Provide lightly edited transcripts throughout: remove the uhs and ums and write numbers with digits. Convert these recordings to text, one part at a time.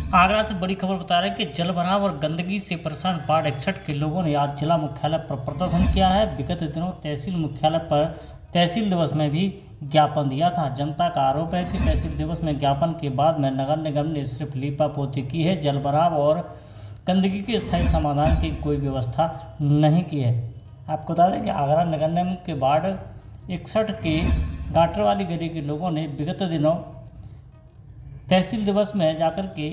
आगरा से बड़ी खबर बता रहे हैं कि जलभराव और गंदगी से परेशान वार्ड 61 के लोगों ने आज जिला मुख्यालय पर प्रदर्शन किया है। विगत दिनों तहसील मुख्यालय पर तहसील दिवस में भी ज्ञापन दिया था। जनता का आरोप है कि तहसील दिवस में ज्ञापन के बाद में नगर निगम ने सिर्फ लीपापोती की है, जलभराव और गंदगी के स्थायी समाधान की कोई व्यवस्था नहीं की है। आपको बता दें कि आगरा नगर निगम के वार्ड 61 के गाटर वाली गली के लोगों ने विगत दिनों तहसील दिवस में जाकर के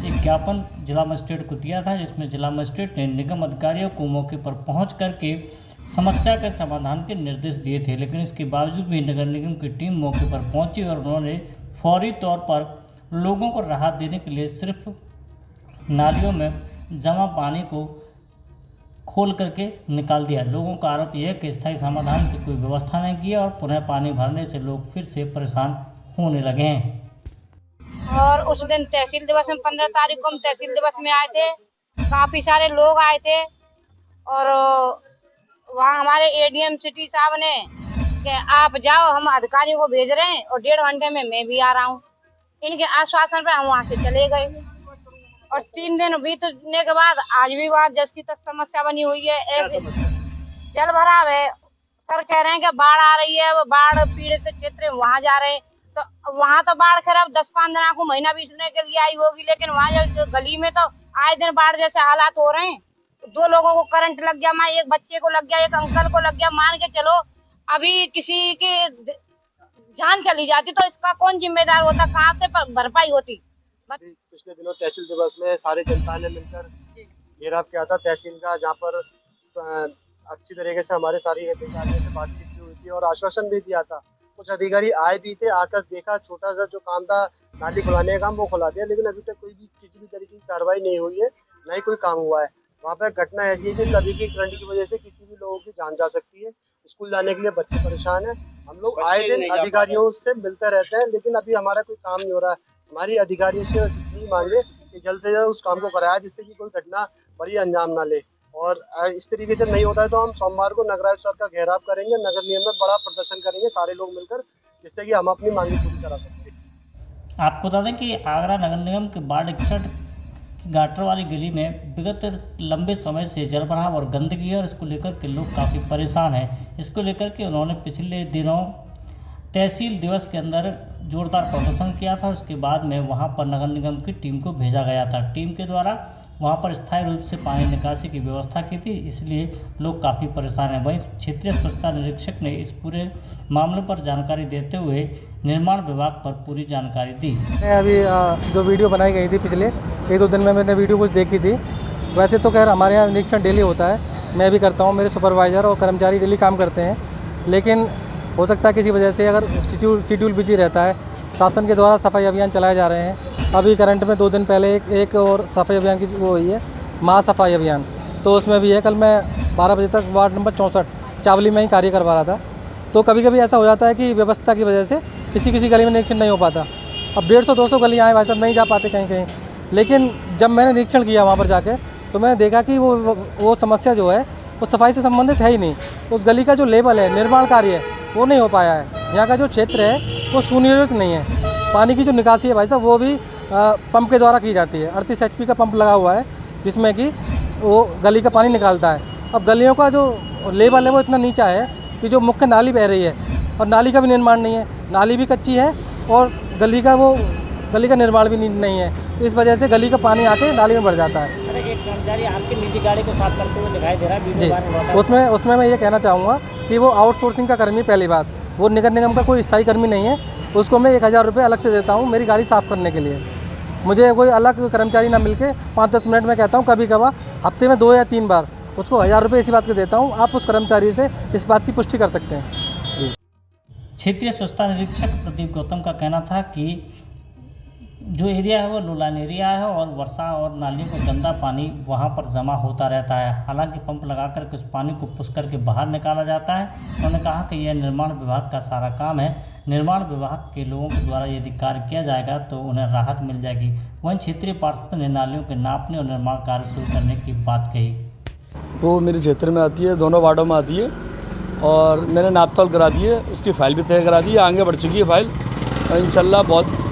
एक ज्ञापन जिला मजिस्ट्रेट को दिया था, जिसमें जिला मजिस्ट्रेट ने निगम अधिकारियों को मौके पर पहुंच करके समस्या के समाधान के निर्देश दिए थे। लेकिन इसके बावजूद भी नगर निगम की टीम मौके पर पहुंची और उन्होंने फौरी तौर पर लोगों को राहत देने के लिए सिर्फ नालियों में जमा पानी को खोल करके निकाल दिया। लोगों का आरोप यह है कि स्थायी समाधान की कोई व्यवस्था नहीं की है और पुनः पानी भरने से लोग फिर से परेशान होने लगे हैं। और उस दिन तहसील दिवस में 15 तारीख को हम तहसील दिवस में आए थे। काफी सारे लोग आए थे और वहाँ हमारे एडीएम सिटी साहब ने कि आप जाओ, हम अधिकारियों को भेज रहे हैं और 1.5 घंटे में मैं भी आ रहा हूँ। इनके आश्वासन पर हम वहाँ से चले गए और 3 दिन बीतने के बाद आज भी वहाँ जैसी तक समस्या बनी हुई है। ऐसे जल भराव है। सर कह रहे हैं कि बाढ़ आ रही है, वो बाढ़ पीड़ित क्षेत्र में वहाँ जा रहे हैं। तो वहाँ तो बाढ़ खराब 10-15 को महीना बीतने के लिए आई होगी, लेकिन वहाँ जो गली में तो आए दिन बाढ़ जैसे हालात हो रहे हैं। तो 2 लोगों को करंट लग गया, माँ एक बच्चे को लग गया, एक अंकल को लग गया। मान के चलो अभी किसी की जान चली जाती तो इसका कौन जिम्मेदार होता, कहाँ से भरपाई होती। पिछले दिनों तहसील दिवस में सारे जनता ने मिलकर घेराव किया था तहसील का, जहाँ पर अच्छी तरीके से हमारे सारी अधिकारियों से बातचीत भी हुई थी और आश्वासन भी दिया था। कुछ अधिकारी आए भी थे, आकर देखा, छोटा सा जो काम था नाली खुलाने का काम वो खुला दिया, लेकिन अभी तक कोई भी किसी भी तरीके की कार्रवाई नहीं हुई है, न ही कोई काम हुआ है। वहाँ पर घटना ऐसी है कि कभी की करंट की वजह से किसी भी लोगों की जान जा सकती है। स्कूल जाने के लिए बच्चे परेशान हैं। हम लोग आए दिन अधिकारियों से मिलते रहते हैं, लेकिन अभी हमारा कोई काम नहीं हो रहा है। हमारी अधिकारियों से इतनी मांग है कि जल्द से जल्द उस काम को कराया, जिससे कि कोई घटना बड़ी अंजाम ना ले। और इस तरीके से नहीं होता है तो हम सोमवार को नगरायुक्त का घेराव करेंगे, नगर निगम में बड़ा प्रदर्शन करेंगे सारे लोग मिलकर, जिससे कि हम अपनी मांगे पूरी करा सकते हैं। आपको बता दें कि आगरा नगर निगम के वार्ड 61 की गाटर वाली गली में विगत लंबे समय से जलभराव और गंदगी है और इसको लेकर के लोग काफ़ी परेशान हैं। इसको लेकर के उन्होंने पिछले दिनों तहसील दिवस के अंदर जोरदार प्रदर्शन किया था। उसके बाद में वहां पर नगर निगम की टीम को भेजा गया था। टीम के द्वारा वहां पर स्थायी रूप से पानी निकासी की व्यवस्था की थी, इसलिए लोग काफ़ी परेशान हैं। वहीं क्षेत्रीय स्वच्छता निरीक्षक ने इस पूरे मामले पर जानकारी देते हुए निर्माण विभाग पर पूरी जानकारी दी। अभी जो वीडियो बनाई गई थी पिछले 1-2 दिन में मैंने वीडियो कुछ देखी थी। वैसे तो खैर हमारे यहाँ निरीक्षण डेली होता है, मैं भी करता हूँ, मेरे सुपरवाइज़र और कर्मचारी डेली काम करते हैं। लेकिन हो सकता है किसी वजह से अगर शेड्यूल बिजी रहता है, शासन के द्वारा सफाई अभियान चलाए जा रहे हैं। अभी करंट में 2 दिन पहले एक और सफाई अभियान की वो हुई है, महासफाई अभियान, तो उसमें भी है। कल मैं 12 बजे तक वार्ड नंबर 64 चावली में ही कार्य करवा रहा था। तो कभी कभी ऐसा हो जाता है कि व्यवस्था की वजह से किसी गली में निरीक्षण नहीं हो पाता। अब 150-200 गलियाँ हैं भाई साहब, नहीं जा पाते कहीं। लेकिन जब मैंने निरीक्षण किया वहाँ पर जाके, तो मैंने देखा कि वो समस्या जो है वो सफाई से संबंधित है ही नहीं। उस गली का जो लेवल है, निर्माण कार्य है, वो नहीं हो पाया है। यहाँ का जो क्षेत्र है वो सुनियोजित नहीं है। पानी की जो निकासी है भाई साहब, वो भी पंप के द्वारा की जाती है। 38 HP का पंप लगा हुआ है, जिसमें कि वो गली का पानी निकालता है। अब गलियों का जो लेवल है वो इतना नीचा है कि जो मुख्य नाली बह रही है, और नाली का भी निर्माण नहीं है, नाली भी कच्ची है और गली का निर्माण भी नहीं है। तो इस वजह से गली का पानी आके नाली में भर जाता है। एक कर्मचारी आपकी निजी गाड़ी को साफ करते हुए दिखाई दे रहा है जी। उसमें मैं ये कहना चाहूँगा कि वो आउटसोर्सिंग का कर्मी, पहली बात, वो नगर निगम का कोई स्थायी कर्मी नहीं है। उसको मैं 1000 रुपये अलग से देता हूँ मेरी गाड़ी साफ़ करने के लिए। मुझे कोई अलग कर्मचारी ना मिलके 5-10 मिनट में कहता हूँ, कभी कभार हफ्ते में 2 या 3 बार उसको 1000 रुपये इसी बात के देता हूँ। आप उस कर्मचारी से इस बात की पुष्टि कर सकते हैं। जी। क्षेत्रीय स्वच्छता निरीक्षक प्रदीप गौतम का कहना था कि जो एरिया है वो लुलान एरिया है और वर्षा और नालियों का गंदा पानी वहाँ पर जमा होता रहता है। हालांकि पंप लगा करके उस पानी को पुश करके बाहर निकाला जाता है। उन्होंने कहा कि यह निर्माण विभाग का सारा काम है। निर्माण विभाग के लोगों के द्वारा यदि कार्य किया जाएगा तो उन्हें राहत मिल जाएगी। वहीं क्षेत्रीय पार्षद ने नालियों के नापने और निर्माण कार्य शुरू करने की बात कही। वो मेरे क्षेत्र में आती है, दोनों वार्डों में आती है और मैंने नाप तोल करा दी है, उसकी फ़ाइल भी तय करा दी है, आगे बढ़ चुकी है फ़ाइल। इंशाल्लाह बहुत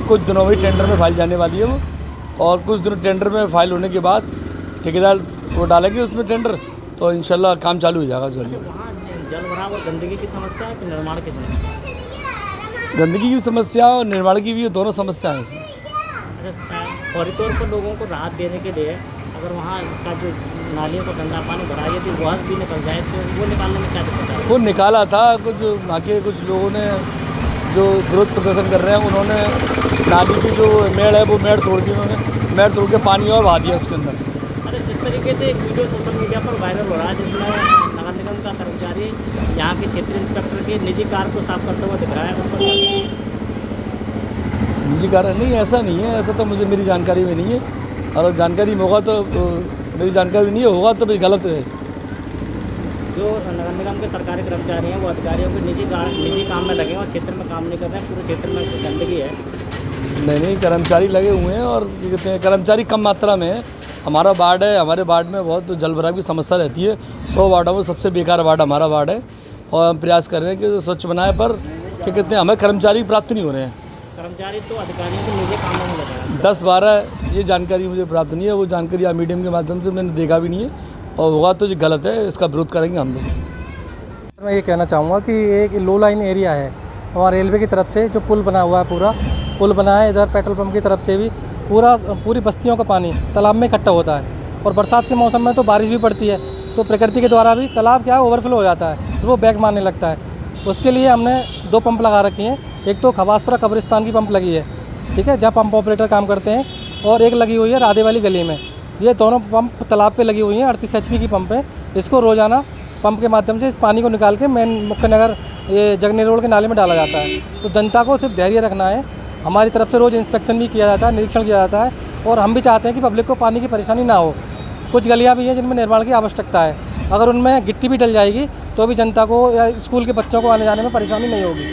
कुछ दिनों में टेंडर में फाइल जाने वाली है वो, और कुछ दिनों टेंडर में फाइल होने के बाद ठेकेदार वो डालेंगे उसमें टेंडर, तो इंशाल्लाह काम चालू हो जाएगा जल्दी। वहाँ जल भराव और गंदगी की समस्या है कि निर्माण की समस्या? गंदगी की समस्या और निर्माण की भी दोनों समस्या है इसमें। अच्छा, फौरी तौर पर लोगों को राहत देने के लिए अगर वहाँ का जो नालियों का गंदा पानी भरा है यदि वह भी निकल जाए तो वो निकालने में क्या दिक्कत है? वो निकाला था, कुछ वहाँ के कुछ लोगों ने जो विरोध प्रदर्शन कर रहे हैं उन्होंने नाली की जो मेड़ है वो मेड़ तोड़ के पानी और बहा दिया उसके अंदर। अरे जिस तरीके से एक वीडियो सोशल मीडिया पर वायरल हो रहा है जिसमें नगर निगम का कर्मचारी यहाँ के क्षेत्रीय इंस्पेक्टर की निजी कार को साफ करते हुए दिख रहा है, उस पर निजी कार नहीं, ऐसा नहीं है, ऐसा तो मुझे मेरी जानकारी में नहीं है, और जानकारी में होगा तो मेरी जानकारी नहीं होगा तो भी गलत है। जो नगर निगम के सरकारी कर्मचारी हैं वो अधिकारियों के निजी काम में लगे हैं और क्षेत्र में काम नहीं कर रहे हैं, पूरे क्षेत्र में गंदगी है। नहीं, कर्मचारी लगे हुए हैं और क्या कहते हैं, कर्मचारी कम मात्रा में है। हमारा वार्ड है, हमारे वार्ड में बहुत जल भराव की समस्या रहती है। 100 वार्डों में सबसे बेकार वार्ड हमारा वार्ड है और हम प्रयास कर रहे हैं कि स्वच्छ बनाए, पर क्या कहते हैं, हमें कर्मचारी प्राप्त नहीं हो रहे हैं। कर्मचारी तो अधिकारियों के निजी कामों में लगे हैं। 10-12 ये जानकारी मुझे प्राप्त नहीं है, वो जानकारी आप मीडियम के माध्यम से मैंने देखा भी नहीं है, और होगा तो जो गलत है इसका विरोध करेंगे हम लोग। मैं ये कहना चाहूँगा कि एक लो लाइन एरिया है वहाँ रेलवे की तरफ से जो पुल बना हुआ है, पूरा पुल बना है, इधर पेट्रोल पंप की तरफ से भी पूरी बस्तियों का पानी तालाब में इकट्ठा होता है, और बरसात के मौसम में तो बारिश भी पड़ती है तो प्रकृति के द्वारा भी तालाब क्या है ओवरफ्लो हो जाता है, तो वो बैक मारने लगता है। उसके लिए हमने 2 पंप लगा रखी हैं, एक तो खबासपुरा कब्रिस्तान की पंप लगी है, ठीक है, जहाँ पंप ऑपरेटर काम करते हैं, और एक लगी हुई है राधे वाली गली में। ये दोनों पंप तालाब पे लगी हुई हैं, 38 HP की पंप है। इसको रोज़ाना पंप के माध्यम से इस पानी को निकाल के मेन मुख्य नगर ये जगनी रोड के नाले में डाला जाता है। तो जनता को सिर्फ धैर्य रखना है, हमारी तरफ से रोज़ इंस्पेक्शन भी किया जाता है, निरीक्षण किया जाता है, और हम भी चाहते हैं कि पब्लिक को पानी की परेशानी ना हो। कुछ गलियाँ भी हैं जिनमें निर्माण की आवश्यकता है, अगर उनमें गिट्टी भी डल जाएगी तो भी जनता को या स्कूल के बच्चों को आने जाने में परेशानी नहीं होगी।